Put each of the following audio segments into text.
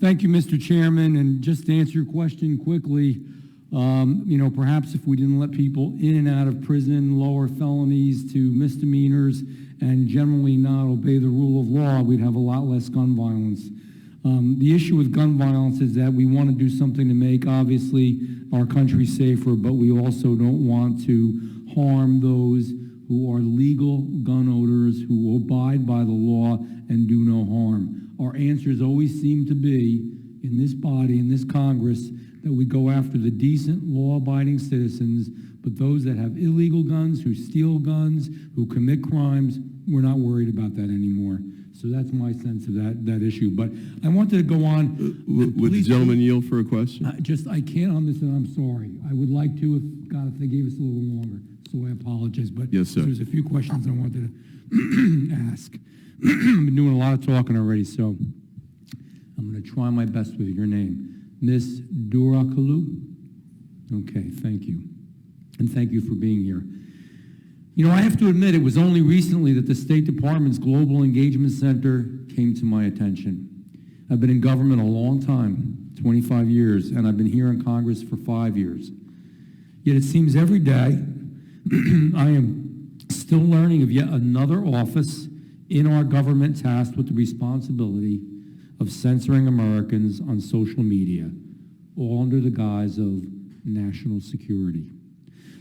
Thank you, Mr. Chairman. And just to answer your question quickly, perhaps if we didn't let people in and out of prison, lower felonies to misdemeanors, and generally not obey the rule of law, we'd have a lot less gun violence. The issue with gun violence is that we want to do something to make, obviously, our country safer, but we also don't want to harm those who are legal gun owners, who abide by the law and do no harm. Our answers always seem to be, in this body, in this Congress, that we go after the decent, law-abiding citizens, but those that have illegal guns, who steal guns, who commit crimes, we're not worried about that anymore. So that's my sense of that issue. But I wanted to go on. Would the gentleman yield for a question? I can't on this, and I'm sorry. I would like to, if they gave us a little longer. So I apologize. But yes, sir. There's a few questions I wanted to ask. I've been doing a lot of talking already, so I'm going to try my best with your name. Naz Durakoglu? Okay, thank you. And thank you for being here. I have to admit, it was only recently that the State Department's Global Engagement Center came to my attention. I've been in government a long time, 25 years, and I've been here in Congress for 5 years. Yet it seems every day I am still learning of yet another office in our government tasked with the responsibility of censoring Americans on social media, all under the guise of national security.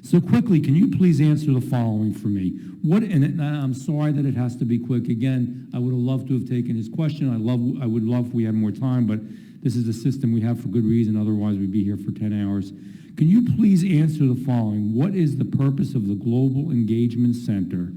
So quickly, can you please answer the following for me? And I'm sorry that it has to be quick. Again, I would have loved to have taken his question. I would love if we had more time, but this is a system we have for good reason. Otherwise, we'd be here for 10 hours. Can you please answer the following? What is the purpose of the Global Engagement Center,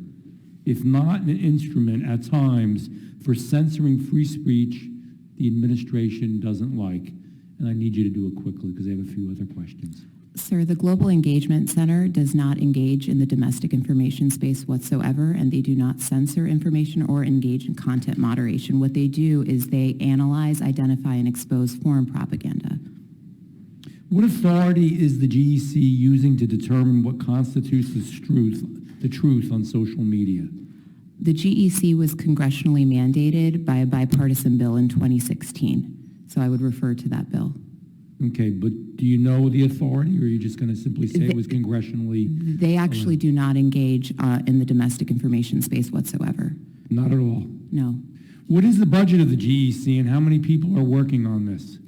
if not an instrument at times for censoring free speech the administration doesn't like? And I need you to do it quickly because I have a few other questions. Sir, the Global Engagement Center does not engage in the domestic information space whatsoever, and they do not censor information or engage in content moderation. What they do is they analyze, identify, and expose foreign propaganda. What authority is the GEC using to determine what constitutes the truth on social media? The GEC was congressionally mandated by a bipartisan bill in 2016, so I would refer to that bill. Okay, but do you know the authority, or are you just going to simply say it was congressionally? They actually do not engage in the domestic information space whatsoever. Not at all? No. What is the budget of the GEC, and how many people are working on this?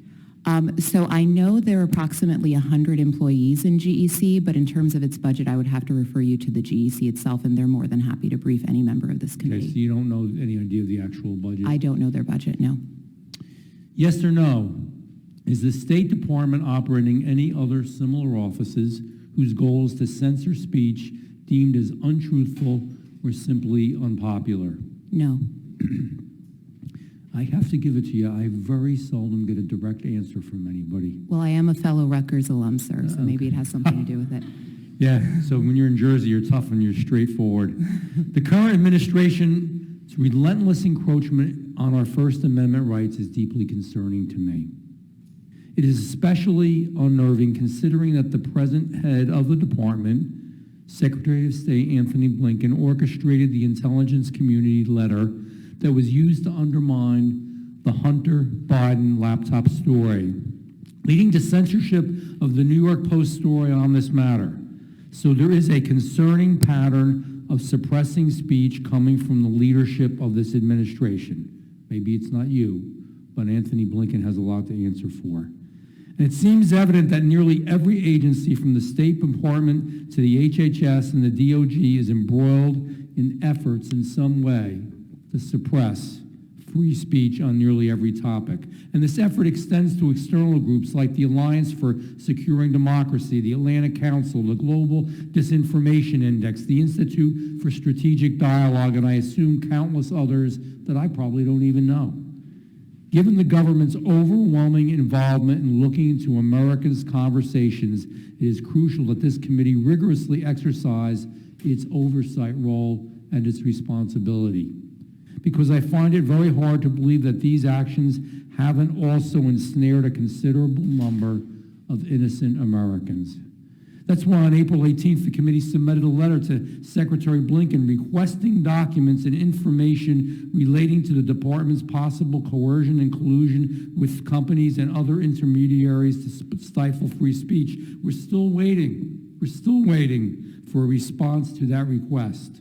So I know there are approximately 100 employees in GEC, but in terms of its budget, I would have to refer you to the GEC itself, and they're more than happy to brief any member of this committee. Okay, so you don't know any idea of the actual budget? I don't know their budget, no. Yes or no? Is the State Department operating any other similar offices whose goal is to censor speech deemed as untruthful or simply unpopular? No. I have to give it to you. I very seldom get a direct answer from anybody. Well, I am a fellow Rutgers alum, sir, so maybe it has something to do with it. Yeah, so when you're in Jersey, you're tough and you're straightforward. The current administration's relentless encroachment on our First Amendment rights is deeply concerning to me. It is especially unnerving considering that the present head of the department, Secretary of State Anthony Blinken, orchestrated the intelligence community letter that was used to undermine the Hunter Biden laptop story, leading to censorship of the New York Post story on this matter. So there is a concerning pattern of suppressing speech coming from the leadership of this administration. Maybe it's not you, but Anthony Blinken has a lot to answer for. And it seems evident that nearly every agency from the State Department to the HHS and the DOJ is embroiled in efforts in some way to suppress free speech on nearly every topic. And this effort extends to external groups like the Alliance for Securing Democracy, the Atlantic Council, the Global Disinformation Index, the Institute for Strategic Dialogue, and I assume countless others that I probably don't even know. Given the government's overwhelming involvement in looking into America's conversations, it is crucial that this committee rigorously exercise its oversight role and its responsibility. Because I find it very hard to believe that these actions haven't also ensnared a considerable number of innocent Americans. That's why on April 18th, the committee submitted a letter to Secretary Blinken requesting documents and information relating to the department's possible coercion and collusion with companies and other intermediaries to stifle free speech. We're still waiting. We're still waiting for a response to that request.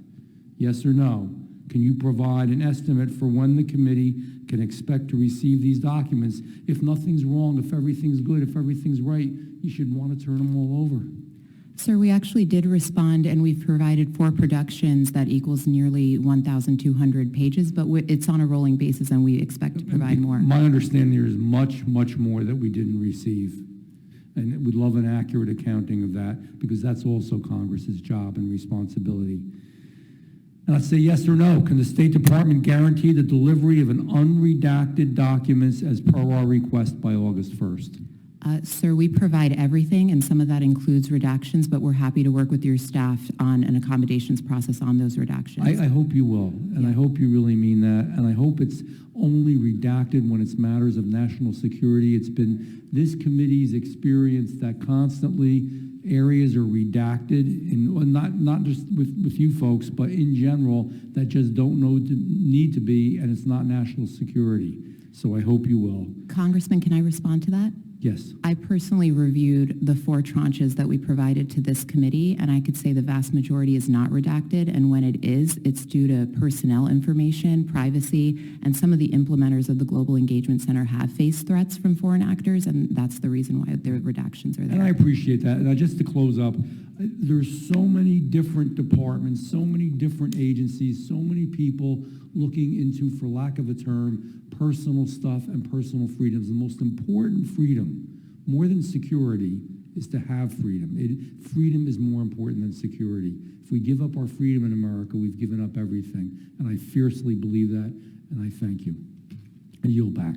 Yes or no? Can you provide an estimate for when the committee can expect to receive these documents? If nothing's wrong, if everything's good, if everything's right, you should want to turn them all over. Sir, we actually did respond, and we've provided 4 productions that equals nearly 1,200 pages, but it's on a rolling basis, and we expect to provide more. My understanding there is much, much more that we didn't receive. And we'd love an accurate accounting of that, because that's also Congress's job and responsibility. And I'd say yes or no. Can the State Department guarantee the delivery of an unredacted documents as per our request by August 1st? Sir, we provide everything, and some of that includes redactions, but we're happy to work with your staff on an accommodations process on those redactions. I hope you will, and I hope you really mean that, and I hope it's only redacted when it's matters of national security. It's been this committee's experience that constantly areas are redacted, and not just with you folks, but in general, that just don't need to be, and it's not national security. So I hope you will. Congressman, can I respond to that? Yes. I personally reviewed the 4 tranches that we provided to this committee, and I could say the vast majority is not redacted, and when it is, it's due to personnel information, privacy, and some of the implementers of the Global Engagement Center have faced threats from foreign actors, and that's the reason why the redactions are there. And I appreciate that. And just to close up, there's so many different departments, so many different agencies, so many people looking into, for lack of a term, personal stuff and personal freedoms. The most important freedom, more than security, is to have freedom. Freedom is more important than security. If we give up our freedom in America, we've given up everything. And I fiercely believe that, and I thank you. I yield back.